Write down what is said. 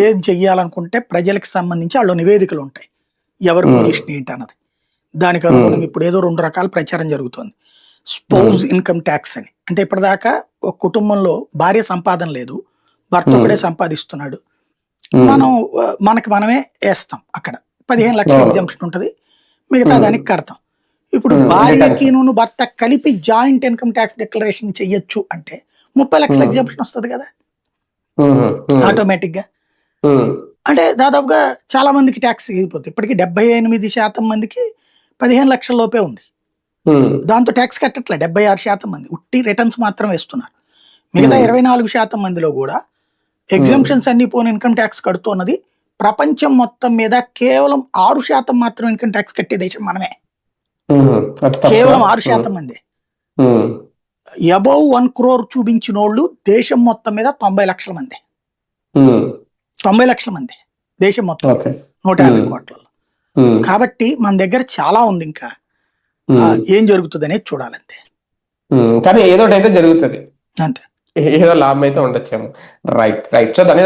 ఏం చెయ్యాలనుకుంటే ప్రజలకు సంబంధించి వాళ్ళు నివేదికలు ఉంటాయి, ఎవరి పొజిషన్ ఏంటి అన్నది. దానికి అనుగుణంగా ఇప్పుడు ఏదో 2 రకాల ప్రచారం జరుగుతుంది. స్పౌజ్ ఇన్కమ్ ట్యాక్స్ అని, అంటే ఇప్పటిదాకా ఒక కుటుంబంలో భార్య సంపాదన లేదు, భర్త ఒకడే సంపాదిస్తున్నాడు, మనం మనకి మనమే వేస్తాం అక్కడ 15 లక్షల ఎగ్జామ్షన్ ఉంటుంది, మిగతా దానికి కడతాం. ఇప్పుడు భార్యకి భర్త కలిపి జాయింట్ ఇన్కమ్ ట్యాక్స్ డిక్లరేషన్ చెయ్యొచ్చు అంటే 30 లక్షల ఎగ్జామ్షన్ వస్తుంది కదా ఆటోమేటిక్ గా. అంటే దాదాపుగా చాలా మందికి ట్యాక్స్ అయిపోతుంది. ఇప్పటికి 78% మందికి 15 లక్షల లోపే ఉంది, దాంతో ట్యాక్స్ కట్టట్లే 76% మంది ఉట్టి రిటర్న్స్ మాత్రం వేస్తున్నారు. మిగతా 24% మందిలో కూడా ఎగ్జామ్షన్స్ అన్ని పోని ఇన్కమ్ ట్యాక్స్ కడుతున్నది. ప్రపంచం మొత్తం మీద కేవలం 6% మాత్రం ఇన్కమ్ ట్యాక్స్ కట్టే దేశం మనమే, కేవలం 6% మంది. అబౌవ్ 1 crore చూపించిన వాళ్ళు దేశం మొత్తం మీద 90 లక్షల మంది, 90 లక్షల మంది దేశం మొత్తం 150 కోట్లలో. కాబట్టి మన దగ్గర చాలా ఉంది, ఇంకా ఏం జరుగుతుంది అనేది చూడాలంతే. కానీ ఏదోటైతే జరుగుతుంది, అంతే, ఏదో లాభం అయితే ఉండొచ్చేమో. Right right. సో దాని